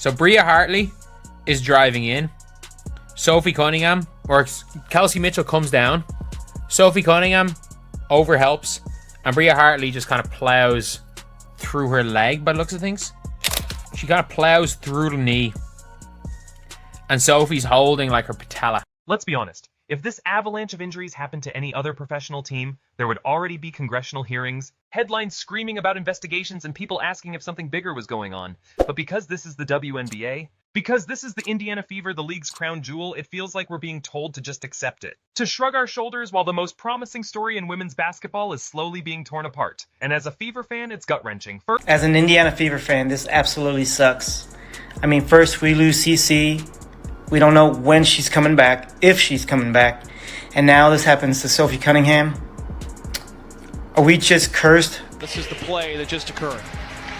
So Bria Hartley is driving in. Sophie Cunningham, or Kelsey Mitchell comes down. Sophie Cunningham overhelps. And Bria Hartley just kind of plows through her leg by the looks of things. She kind of plows through the knee. And Sophie's holding like her patella. Let's be honest. If this avalanche of injuries happened to any other professional team, there would already be congressional hearings, headlines screaming about investigations, and people asking if something bigger was going on. But because this is the WNBA, because this is the Indiana Fever, the league's crown jewel, it feels like we're being told to just accept it. To shrug our shoulders while the most promising story in women's basketball is slowly being torn apart. And as a Fever fan, it's gut-wrenching. As an Indiana Fever fan, this absolutely sucks. I mean, first we lose CC. We don't know when she's coming back, if she's coming back. And now this happens to Sophie Cunningham. Are we just cursed? This is the play that just occurred.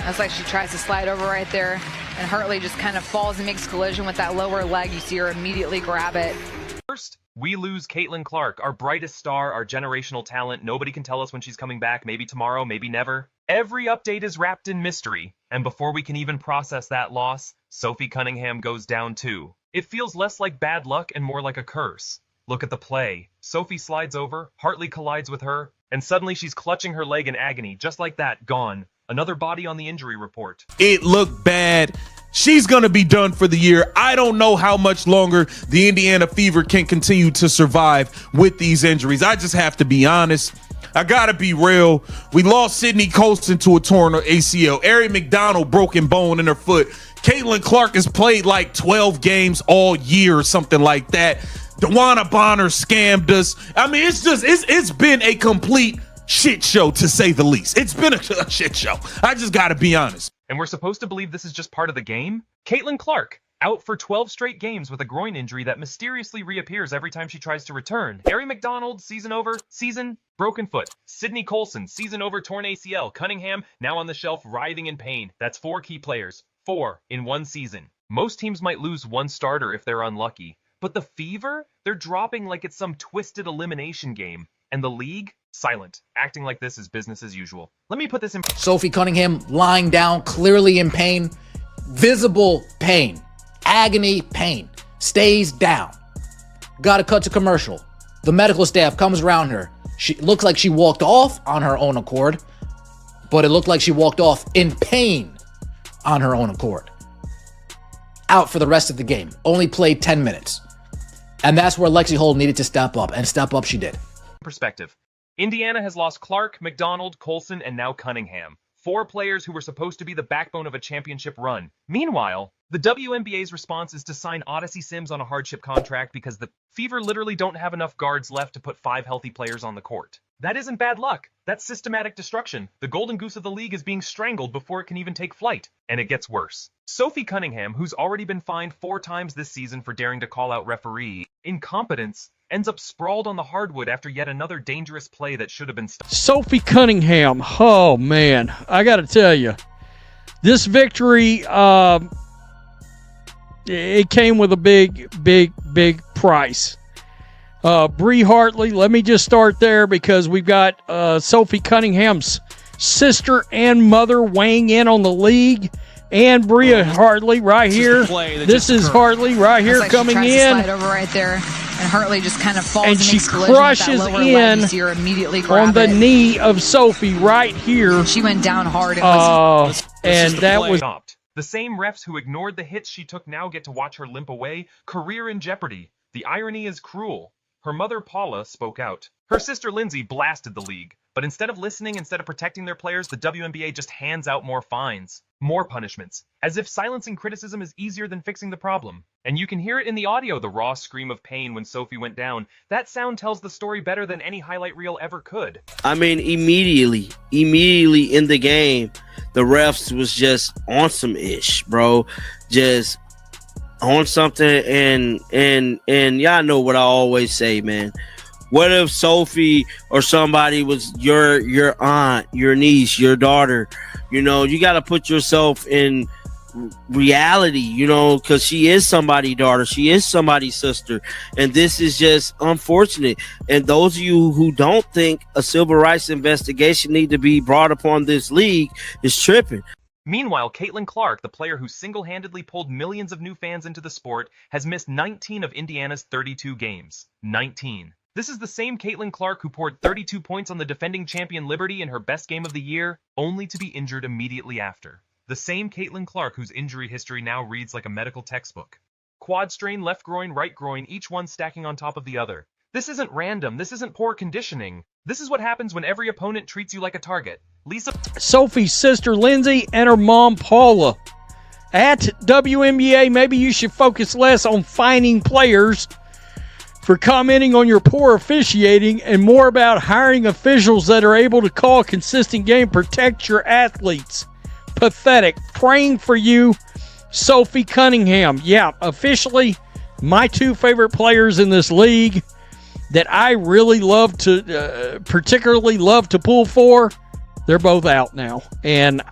That's like she tries to slide over right there, and Hartley just kind of falls and makes collision with that lower leg. You see her immediately grab it. First, we lose Caitlin Clark, our brightest star, our generational talent. Nobody can tell us when she's coming back, maybe tomorrow, maybe never. Every update is wrapped in mystery, and before we can even process that loss, Sophie Cunningham goes down too. It feels less like bad luck and more like a curse. Look at the play. Sophie slides over, Hartley collides with her, and suddenly she's clutching her leg in agony. Just like that, gone. Another body on the injury report. It looked bad. She's going to be done for the year. I don't know how much longer the Indiana Fever can continue to survive with these injuries. I just have to be honest. I got to be real. We lost Sydney Colston to a torn ACL. Ari McDonald broken bone in her foot. Caitlin Clark has played like 12 games all year or something like that. DeWanna Bonner scammed us. I mean, it's been a complete shit show, to say the least. It's been a shit show. I just got to be honest. And we're supposed to believe this is just part of the game? Caitlin Clark, out for 12 straight games with a groin injury that mysteriously reappears every time she tries to return. Ari McDonald, season over, season, broken foot. Sydney Colson, season over, torn ACL. Cunningham, now on the shelf, writhing in pain. That's 4 key players. 4 in one season. Most teams might lose one starter if they're unlucky. But the Fever? They're dropping like it's some twisted elimination game. And the league? Silent. Acting like this is business as usual. Let me put this in... Sophie Cunningham lying down, clearly in pain. Visible pain. Agony pain. Stays down. Gotta cut to commercial. The medical staff comes around her. She looks like she walked off on her own accord. But it looked like she walked off in pain on her own accord. Out for the rest of the game. Only played 10 minutes. And that's where Lexi Holt needed to step up. And step up she did. Perspective. Indiana has lost Clark, McDonald, Colson, and now Cunningham. 4 players who were supposed to be the backbone of a championship run. Meanwhile, the WNBA's response is to sign Odyssey Sims on a hardship contract because the Fever literally don't have enough guards left to put 5 healthy players on the court. That isn't bad luck. That's systematic destruction. The golden goose of the league is being strangled before it can even take flight. And it gets worse. Sophie Cunningham, who's already been fined 4 times this season for daring to call out referee incompetence, ends up sprawled on the hardwood after yet another dangerous play that should have been stopped. Sophie Cunningham, oh man, I got to tell you, this victory, it came with a big price. Bria Hartley, let me just start there because we've got Sophie Cunningham's sister and mother weighing in on the league. And Bria Hartley right here. This is Hartley right here coming in. She tries to slide over right there, and Hartley just kind of falls and she crushes in on the knee of Sophie right here. She went down hard. And that was stopped. The same refs who ignored the hits she took now get to watch her limp away. Career in jeopardy. The irony is cruel. Her mother, Paula, spoke out. Her sister, Lindsay, blasted the league. But instead of listening, instead of protecting their players, the WNBA just hands out more fines, more punishments, as if silencing criticism is easier than fixing the problem. And you can hear it in the audio, the raw scream of pain when Sophie went down. That sound tells the story better than any highlight reel ever could. I mean, immediately in the game, the refs was just on some ish, bro. Just on something, and y'all know what I always say, man. What if Sophie or somebody was your aunt, your niece, your daughter? You know, you got to put yourself in reality, you know, because she is somebody's daughter. She is somebody's sister. And this is just unfortunate. And those of you who don't think a civil rights investigation need to be brought upon this league is tripping. Meanwhile, Caitlin Clark, the player who single-handedly pulled millions of new fans into the sport, has missed 19 of Indiana's 32 games. 19. This is the same Caitlin Clark who poured 32 points on the defending champion Liberty in her best game of the year, only to be injured immediately after. The same Caitlin Clark whose injury history now reads like a medical textbook. Quad strain, left groin, right groin, each one stacking on top of the other. This isn't random. This isn't poor conditioning. This is what happens when every opponent treats you like a target. Lisa... Sophie's sister Lindsay and her mom Paula. At WNBA, maybe you should focus less on fining players for commenting on your poor officiating and more about hiring officials that are able to call a consistent game, protect your athletes. Pathetic. Praying for you, Sophie Cunningham. Yeah, officially, my two favorite players in this league that I really love to, particularly love to pull for, they're both out now. And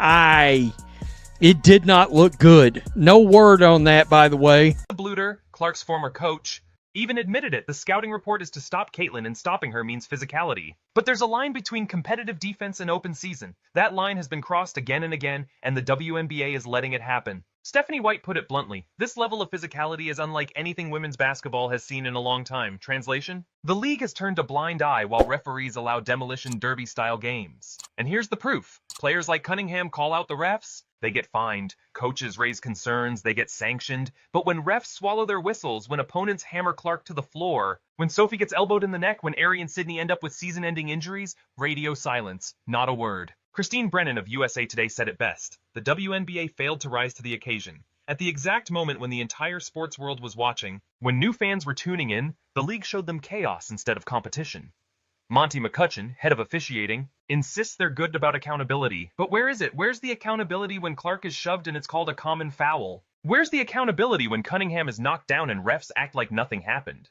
it did not look good. No word on that, by the way. Bluter, Clark's former coach, even admitted it. The scouting report is to stop Caitlin, and stopping her means physicality. But there's a line between competitive defense and open season. That line has been crossed again and again, and the WNBA is letting it happen. Stephanie White put it bluntly, this level of physicality is unlike anything women's basketball has seen in a long time. Translation? The league has turned a blind eye while referees allow demolition derby-style games. And here's the proof. Players like Cunningham call out the refs, they get fined. Coaches raise concerns, they get sanctioned. But when refs swallow their whistles, when opponents hammer Clark to the floor, when Sophie gets elbowed in the neck, when Ari and Sydney end up with season-ending injuries, radio silence, not a word. Christine Brennan of USA Today said it best. The WNBA failed to rise to the occasion. At the exact moment when the entire sports world was watching, when new fans were tuning in, the league showed them chaos instead of competition. Monty McCutcheon, head of officiating, insists they're good about accountability. But where is it? Where's the accountability when Clark is shoved and it's called a common foul? Where's the accountability when Cunningham is knocked down and refs act like nothing happened?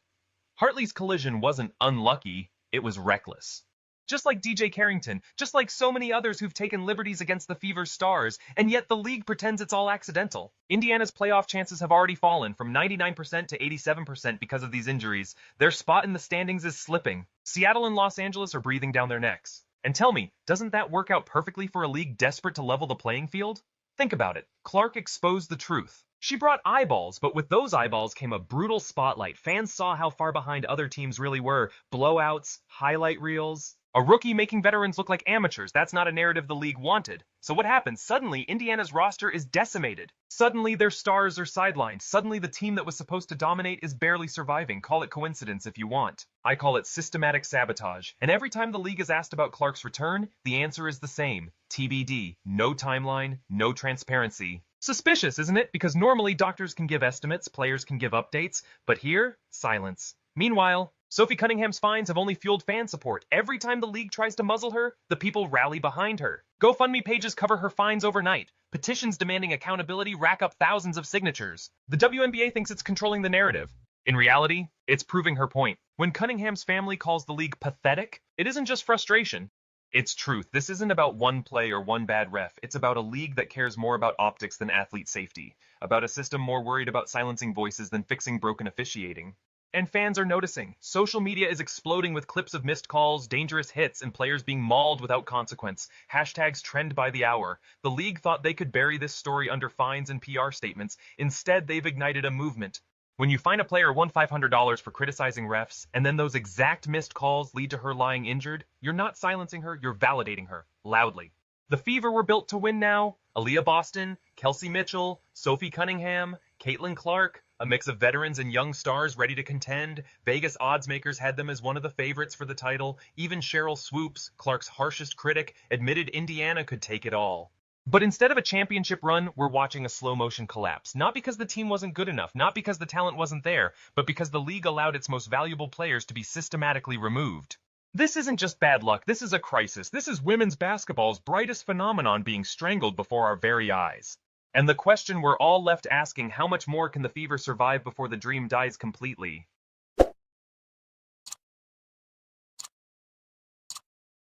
Hartley's collision wasn't unlucky, it was reckless. Just like DJ Carrington, just like so many others who've taken liberties against the Fever's stars, and yet the league pretends it's all accidental. Indiana's playoff chances have already fallen from 99% to 87% because of these injuries. Their spot in the standings is slipping. Seattle and Los Angeles are breathing down their necks. And tell me, doesn't that work out perfectly for a league desperate to level the playing field? Think about it. Clark exposed the truth. She brought eyeballs, but with those eyeballs came a brutal spotlight. Fans saw how far behind other teams really were. Blowouts, highlight reels. A rookie making veterans look like amateurs. That's not a narrative the league wanted. So what happens? Suddenly, Indiana's roster is decimated. Suddenly, their stars are sidelined. Suddenly, the team that was supposed to dominate is barely surviving. Call it coincidence if you want. I call it systematic sabotage. And every time the league is asked about Clark's return, the answer is the same. TBD. No timeline, no transparency. Suspicious, isn't it? Because normally doctors can give estimates, players can give updates, but here, silence. Meanwhile, Sophie Cunningham's fines have only fueled fan support. Every time the league tries to muzzle her, the people rally behind her. GoFundMe pages cover her fines overnight. Petitions demanding accountability rack up thousands of signatures. The WNBA thinks it's controlling the narrative. In reality, it's proving her point. When Cunningham's family calls the league pathetic, it isn't just frustration. It's truth. This isn't about one play or one bad ref. It's about a league that cares more about optics than athlete safety. About a system more worried about silencing voices than fixing broken officiating. And fans are noticing. Social media is exploding with clips of missed calls, dangerous hits, and players being mauled without consequence. Hashtags trend by the hour. The league thought they could bury this story under fines and PR statements. Instead, they've ignited a movement. When you fine a player won $500 for criticizing refs, and then those exact missed calls lead to her lying injured, you're not silencing her, you're validating her, loudly. The Fever were built to win now. Aaliyah Boston, Kelsey Mitchell, Sophie Cunningham, Caitlin Clark, a mix of veterans and young stars ready to contend. Vegas odds makers had them as one of the favorites for the title. Even Cheryl Swoops, Clark's harshest critic, admitted Indiana could take it all. But instead of a championship run, we're watching a slow-motion collapse. Not because the team wasn't good enough, not because the talent wasn't there, but because the league allowed its most valuable players to be systematically removed. This isn't just bad luck, this is a crisis. This is women's basketball's brightest phenomenon being strangled before our very eyes. And the question we're all left asking, how much more can the Fever survive before the dream dies completely?